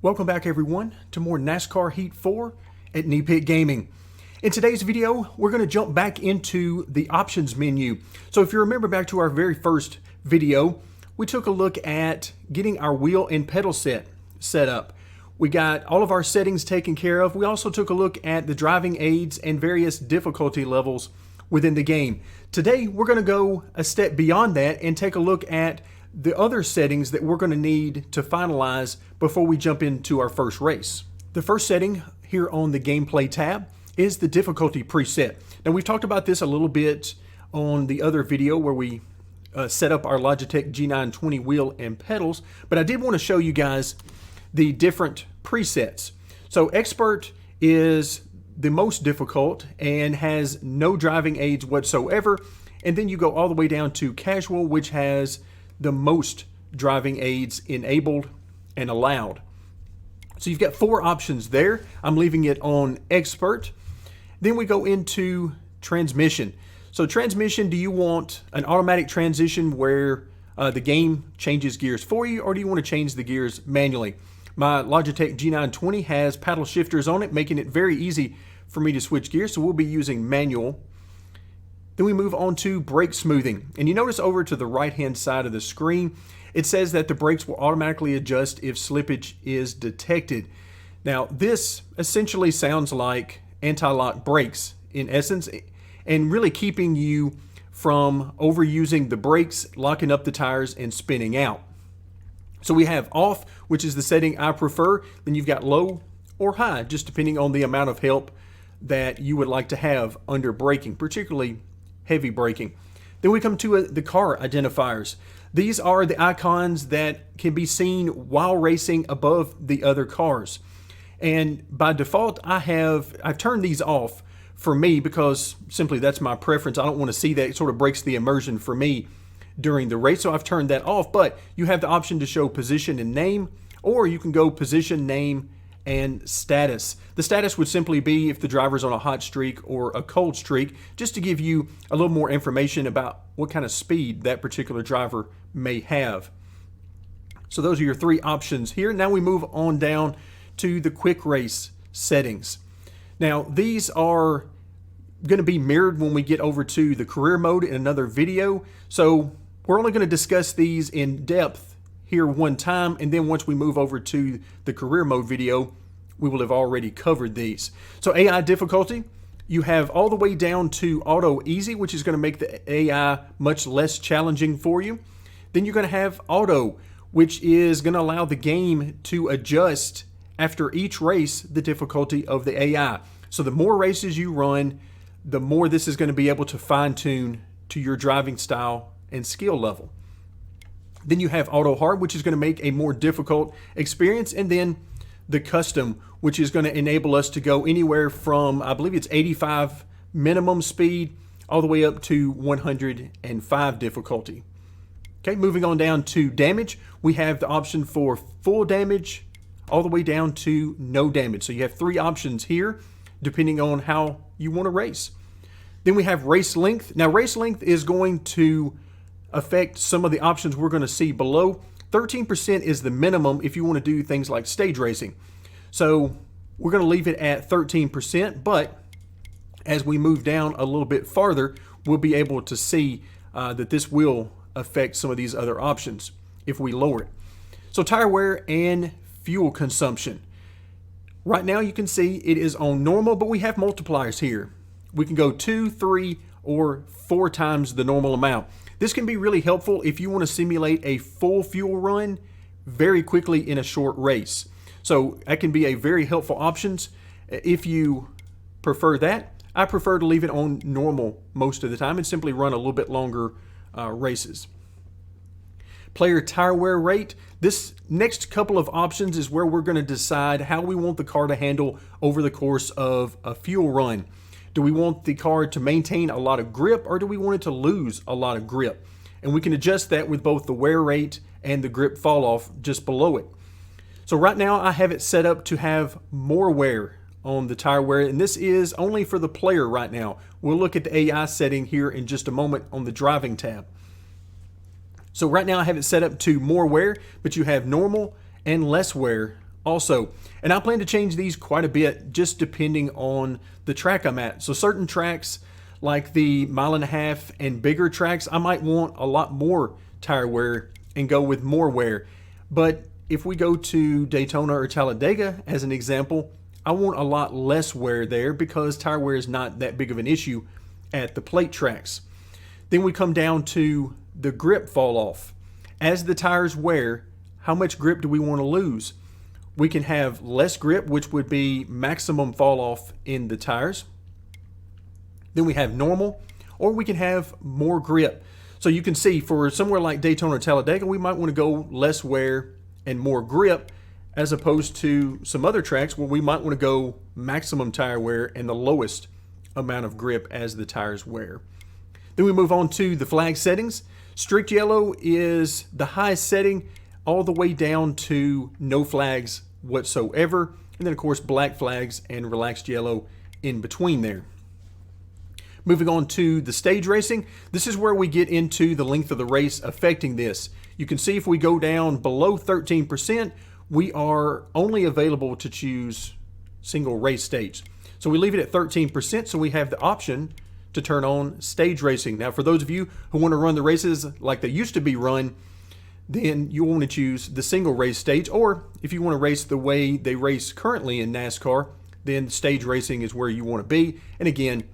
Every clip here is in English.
Welcome back everyone to more NASCAR Heat 4 at Knee Pit Gaming. In today's video, we're going to jump back into the options menu. So if you remember back to our very first video, we took a look at getting our wheel and pedal set up. We got all of our settings taken care of. We also took a look at the driving aids and various difficulty levels within the game. Today, we're going to go a step beyond that and take a look at the other settings that we're going to need to finalize before we jump into our first race. The first setting here on the gameplay tab is the difficulty preset. Now we've talked about this a little bit on the other video where we set up our Logitech G920 wheel and pedals, but I did want to show you guys the different presets. So Expert is the most difficult and has no driving aids whatsoever, and then you go all the way down to Casual, which has the most driving aids enabled and allowed. So you've got four options there. I'm leaving it on Expert. Then we go into Transmission. So transmission, do you want an automatic transition where the game changes gears for you, or do you want to change the gears manually? My Logitech G920 has paddle shifters on it, making it very easy for me to switch gears, so we'll be using manual. Then we move on to brake smoothing. And you notice over to the right-hand side of the screen, it says that the brakes will automatically adjust if slippage is detected. Now, this essentially sounds like anti-lock brakes in essence, and really keeping you from overusing the brakes, locking up the tires, and spinning out. So we have off, which is the setting I prefer. Then you've got low or high, just depending on the amount of help that you would like to have under braking, particularly heavy braking. Then we come to the car identifiers. These are the icons that can be seen while racing above the other cars. And by default, I've turned these off for me because simply that's my preference. I don't want to see that. It sort of breaks the immersion for me during the race, so I've turned that off. But you have the option to show position and name, or you can go position, name, and status. The status would simply be if the driver's on a hot streak or a cold streak, just to give you a little more information about what kind of speed that particular driver may have. So those are your three options here. Now we move on down to the quick race settings. Now these are going to be mirrored when we get over to the career mode in another video. So we're only going to discuss these in depth here one time, and then once we move over to the career mode video, we will have already covered these. So AI difficulty, you have all the way down to auto easy, which is going to make the AI much less challenging for you. Then you're going to have auto, which is going to allow the game to adjust after each race the difficulty of the AI. So the more races you run, the more this is going to be able to fine-tune to your driving style and skill level. Then you have auto hard, which is going to make a more difficult experience. And then the custom, which is going to enable us to go anywhere from, I believe it's 85 minimum speed, all the way up to 105 difficulty. Okay, moving on down to damage, we have the option for full damage all the way down to no damage. So you have three options here, depending on how you want to race. Then we have race length. Now race length is going to affect some of the options we're going to see below. 13% is the minimum if you want to do things like stage racing. So we're going to leave it at 13%, but as we move down a little bit farther, we'll be able to see that this will affect some of these other options if we lower it. So tire wear and fuel consumption. Right now you can see it is on normal, but we have multipliers here. We can go 2, 3, or 4 times the normal amount. This can be really helpful if you want to simulate a full fuel run very quickly in a short race. So that can be a very helpful option if you prefer that. I prefer to leave it on normal most of the time and simply run a little bit longer races. Player tire wear rate. This next couple of options is where we're going to decide how we want the car to handle over the course of a fuel run. Do we want the car to maintain a lot of grip, or do we want it to lose a lot of grip? And we can adjust that with both the wear rate and the grip fall off just below it. So right now I have it set up to have more wear on the tire wear, and this is only for the player right now. We'll look at the AI setting here in just a moment on the driving tab. So right now I have it set up to more wear, but you have normal and less wear also. And I plan to change these quite a bit just depending on the track I'm at. So certain tracks like the 1.5 mile and bigger tracks, I might want a lot more tire wear and go with more wear. But if we go to Daytona or Talladega as an example, I want a lot less wear there because tire wear is not that big of an issue at the plate tracks. Then we come down to the grip fall off. As the tires wear, how much grip do we want to lose? We can have less grip, which would be maximum fall off in the tires. Then we have normal, or we can have more grip. So you can see for somewhere like Daytona or Talladega, we might want to go less wear and more grip, as opposed to some other tracks where we might want to go maximum tire wear and the lowest amount of grip as the tires wear. Then we move on to the flag settings. Strict yellow is the highest setting, all the way down to no flags whatsoever. And then of course black flags and relaxed yellow in between there. Moving on to the stage racing, this is where we get into the length of the race affecting this. You can see if we go down below 13%, we are only available to choose single race stage. So we leave it at 13%, so we have the option to turn on stage racing. Now for those of you who want to run the races like they used to be run, then you want to choose the single race stage, or if you want to race the way they race currently in NASCAR, then stage racing is where you want to be. And again,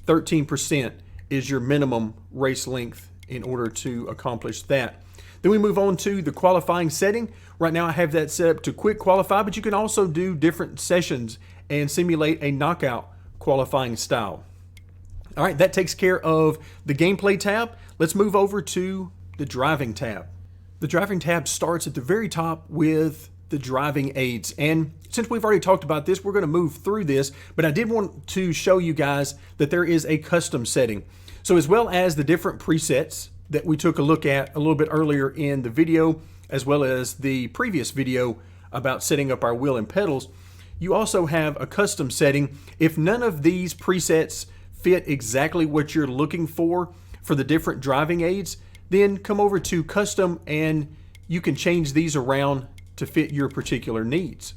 13% is your minimum race length in order to accomplish that. Then we move on to the qualifying setting. Right now I have that set up to quick qualify, but you can also do different sessions and simulate a knockout qualifying style. All right, that takes care of the gameplay tab. Let's move over to the driving tab. The driving tab starts at the very top with the driving aids. And since we've already talked about this, we're going to move through this, but I did want to show you guys that there is a custom setting. So as well as the different presets that we took a look at a little bit earlier in the video, as well as the previous video about setting up our wheel and pedals, you also have a custom setting. If none of these presets fit exactly what you're looking for the different driving aids, then come over to custom and you can change these around to fit your particular needs.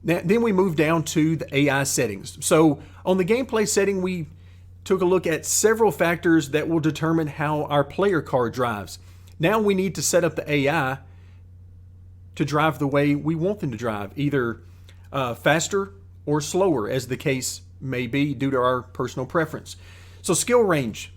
Now, then we move down to the AI settings. So on the gameplay setting, we took a look at several factors that will determine how our player car drives. Now we need to set up the AI to drive the way we want them to drive, either faster or slower, as the case may be due to our personal preference. So skill range.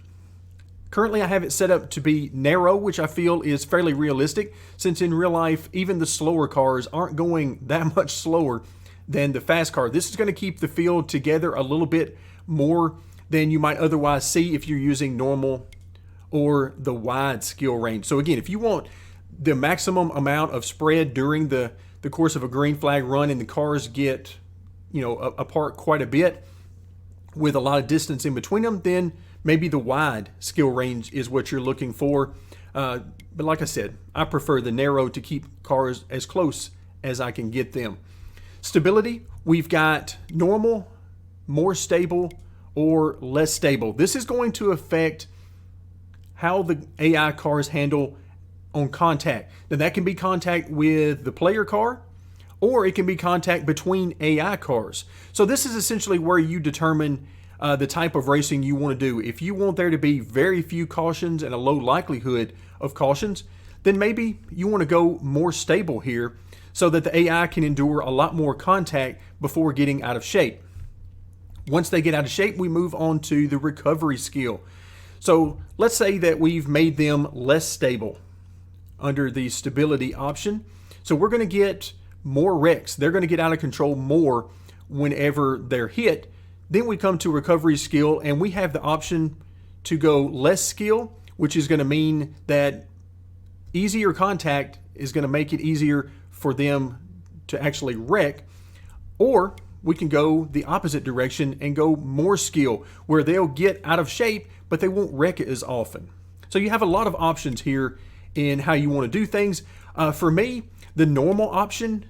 Currently I have it set up to be narrow, which I feel is fairly realistic, since in real life even the slower cars aren't going that much slower than the fast car. This is going to keep the field together a little bit more than you might otherwise see if you're using normal or the wide skill range. So again, if you want the maximum amount of spread during the course of a green flag run and the cars get, apart quite a bit with a lot of distance in between them, then maybe the wide skill range is what you're looking for. But like I said, I prefer the narrow to keep cars as close as I can get them. Stability, we've got normal, more stable, or less stable. This is going to affect how the AI cars handle on contact. Now that can be contact with the player car, or it can be contact between AI cars. So this is essentially where you determine the type of racing you want to do. If you want there to be very few cautions and a low likelihood of cautions, then maybe you want to go more stable here so that the AI can endure a lot more contact before getting out of shape. Once they get out of shape, we move on to the recovery skill. So let's say that we've made them less stable under the stability option. So we're going to get more wrecks. They're going to get out of control more whenever they're hit. Then we come to recovery skill and we have the option to go less skill, which is going to mean that easier contact is going to make it easier for them to actually wreck, or we can go the opposite direction and go more skill where they'll get out of shape, but they won't wreck it as often. So you have a lot of options here in how you want to do things. For me, the normal option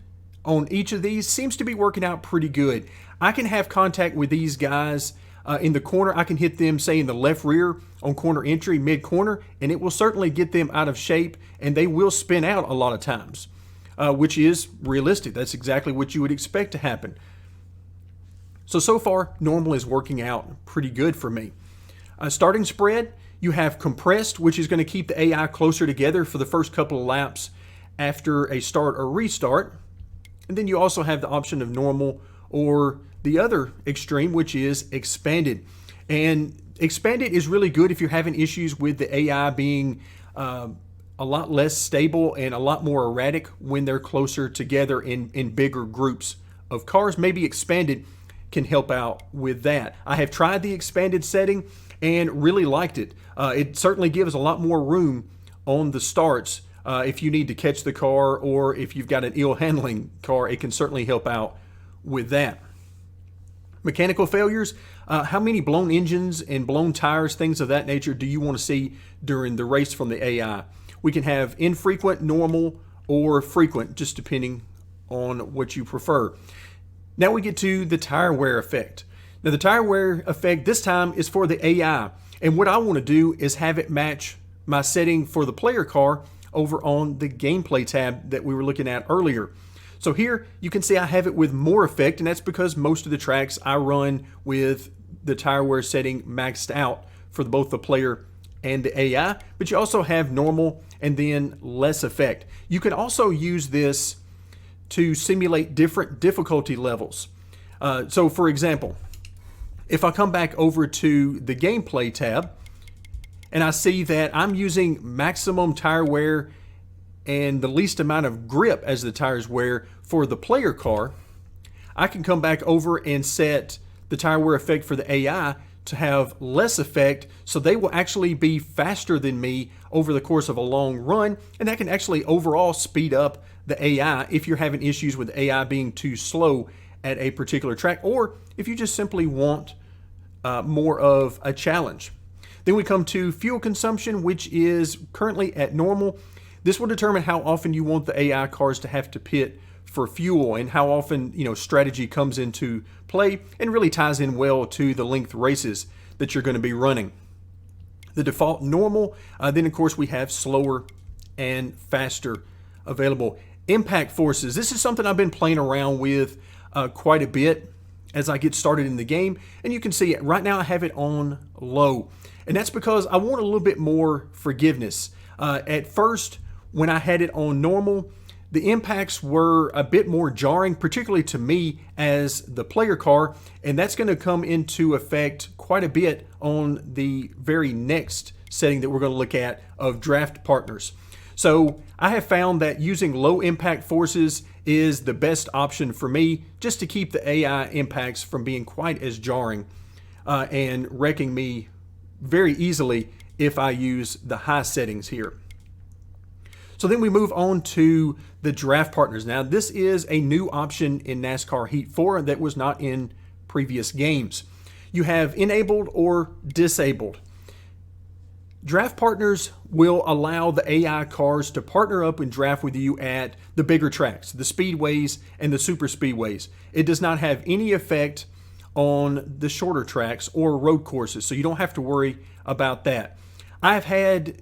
on each of these seems to be working out pretty good. I can have contact with these guys in the corner. I can hit them, say, in the left rear on corner entry, mid-corner, and it will certainly get them out of shape, and they will spin out a lot of times. which is realistic. That's exactly what you would expect to happen. So far, normal is working out pretty good for me. Starting spread, you have compressed, which is going to keep the AI closer together for the first couple of laps after a start or restart. And then you also have the option of normal, or the other extreme, which is expanded. And expanded is really good if you're having issues with the AI being a lot less stable and a lot more erratic when they're closer together in bigger groups of cars. Maybe expanded can help out with that. I have tried the expanded setting and really liked it. It certainly gives a lot more room on the starts. If you need to catch the car, or if you've got an ill handling car, it can certainly help out with that. Mechanical failures, how many blown engines and blown tires, things of that nature, do you want to see during the race from the AI? We can have infrequent, normal, or frequent, just depending on what you prefer. Now we get to the tire wear effect. Now the tire wear effect this time is for the AI. And what I want to do is have it match my setting for the player car over on the gameplay tab that we were looking at earlier. So here you can see I have it with more effect, and that's because most of the tracks I run with the tire wear setting maxed out for both the player and the AI, but you also have normal and then less effect. You can also use this to simulate different difficulty levels. So for example, if I come back over to the gameplay tab and I see that I'm using maximum tire wear and the least amount of grip as the tires wear for the player car, I can come back over and set the tire wear effect for the AI to have less effect, so they will actually be faster than me over the course of a long run, and that can actually overall speed up the AI if you're having issues with AI being too slow at a particular track, or if you just simply want more of a challenge. Then we come to fuel consumption, which is currently at normal. This will determine how often you want the AI cars to have to pit for fuel, and how often strategy comes into play, and really ties in well to the length races that you're going to be running. The default normal, then of course we have slower and faster available. Impact forces, this is something I've been playing around with quite a bit as I get started in the game, and you can see it right now I have it on low, and that's because I want a little bit more forgiveness. At first, when I had it on normal, the impacts were a bit more jarring, particularly to me as the player car, and that's going to come into effect quite a bit on the very next setting that we're going to look at of Draught Partners. So I have found that using low impact forces is the best option for me, just to keep the AI impacts from being quite as jarring and wrecking me very easily if I use the high settings here. So then we move on to the Draught Partners. Now this is a new option in NASCAR Heat 4 that was not in previous games. You have enabled or disabled. Draught Partners will allow the AI cars to partner up and draft with you at the bigger tracks, the speedways and the super speedways. It does not have any effect on the shorter tracks or road courses, so you don't have to worry about that. I've had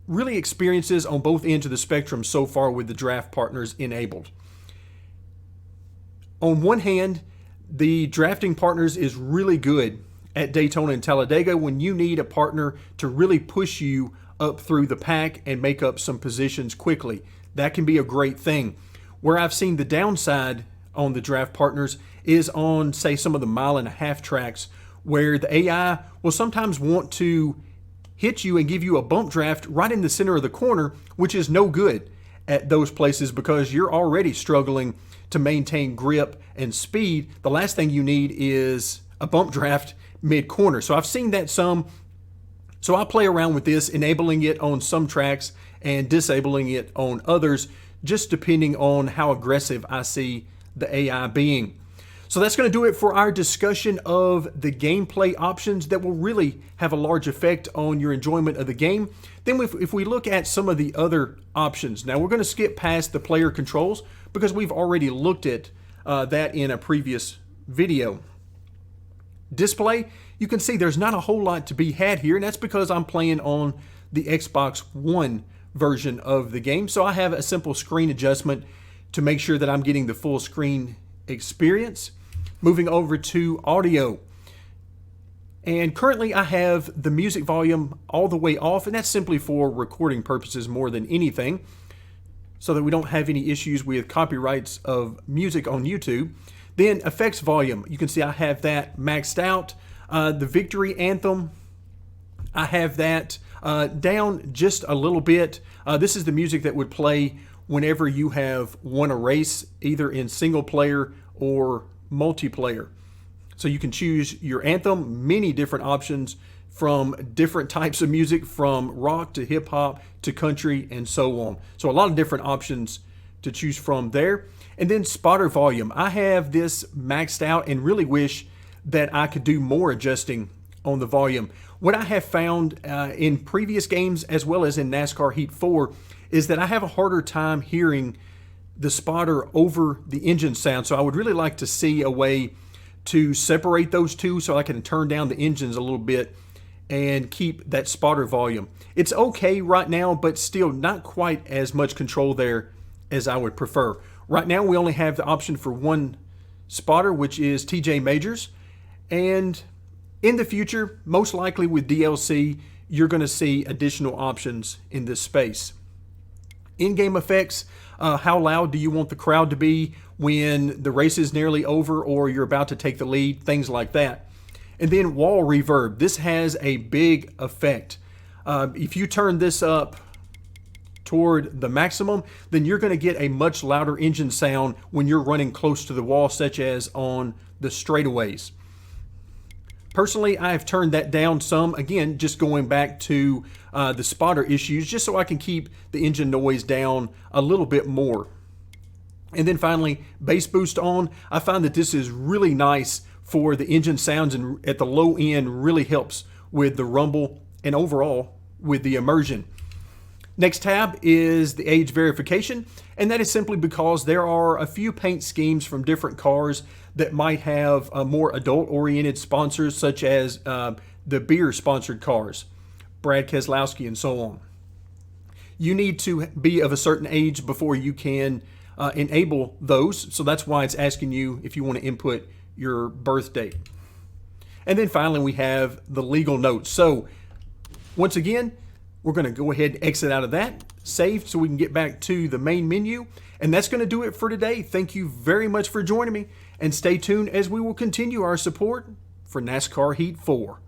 really experiences on both ends of the spectrum so far with the Draught Partners enabled. On one hand, the drafting partners is really good at Daytona and Talladega when you need a partner to really push you up through the pack and make up some positions quickly. That can be a great thing. Where I've seen the downside on the Draught Partners is on, say, some of the 1.5 mile tracks where the AI will sometimes want to hit you and give you a bump draft right in the center of the corner, which is no good at those places because you're already struggling to maintain grip and speed. The last thing you need is a bump draft mid-corner. So I've seen that some. So I'll play around with this, enabling it on some tracks and disabling it on others, just depending on how aggressive I see the AI being. So that's going to do it for our discussion of the gameplay options that will really have a large effect on your enjoyment of the game. Then if we look at some of the other options, now we're going to skip past the player controls because we've already looked at that in a previous video. Display, you can see there's not a whole lot to be had here, and that's because I'm playing on the Xbox One version of the game. So I have a simple screen adjustment to make sure that I'm getting the full screen experience. Moving over to audio. And currently I have the music volume all the way off, and that's simply for recording purposes more than anything, so that we don't have any issues with copyrights of music on YouTube. Then effects volume, you can see I have that maxed out. The victory anthem, I have that down just a little bit. This is the music that would play whenever you have won a race, either in single player or multiplayer. So you can choose your anthem, many different options from different types of music, from rock to hip hop to country and so on. So a lot of different options to choose from there. And then spotter volume. I have this maxed out and really wish that I could do more adjusting on the volume. What I have found in previous games as well as in NASCAR Heat 4 is that I have a harder time hearing the spotter over the engine sound. So I would really like to see a way to separate those two so I can turn down the engines a little bit and keep that spotter volume. It's okay right now, but still not quite as much control there as I would prefer. Right now we only have the option for one spotter, which is TJ Majors. And in the future, most likely with DLC, you're going to see additional options in this space. In-game effects, how loud do you want the crowd to be when the race is nearly over or you're about to take the lead, things like that. And then wall reverb. This has a big effect. If you turn this up toward the maximum, then you're going to get a much louder engine sound when you're running close to the wall, such as on the straightaways. Personally, I have turned that down some, again, just going back to the spotter issues, just so I can keep the engine noise down a little bit more. And then finally, bass boost on. I find that this is really nice for the engine sounds, and at the low end really helps with the rumble and overall with the immersion. Next tab is the age verification, and that is simply because there are a few paint schemes from different cars that might have more adult-oriented sponsors, such as the beer-sponsored cars, Brad Keselowski and so on. You need to be of a certain age before you can enable those, so that's why it's asking you if you want to input your birth date. And then finally we have the legal notes. So once again, we're going to go ahead and exit out of that, save so we can get back to the main menu. And that's going to do it for today. Thank you very much for joining me, and stay tuned as we will continue our support for NASCAR Heat 4.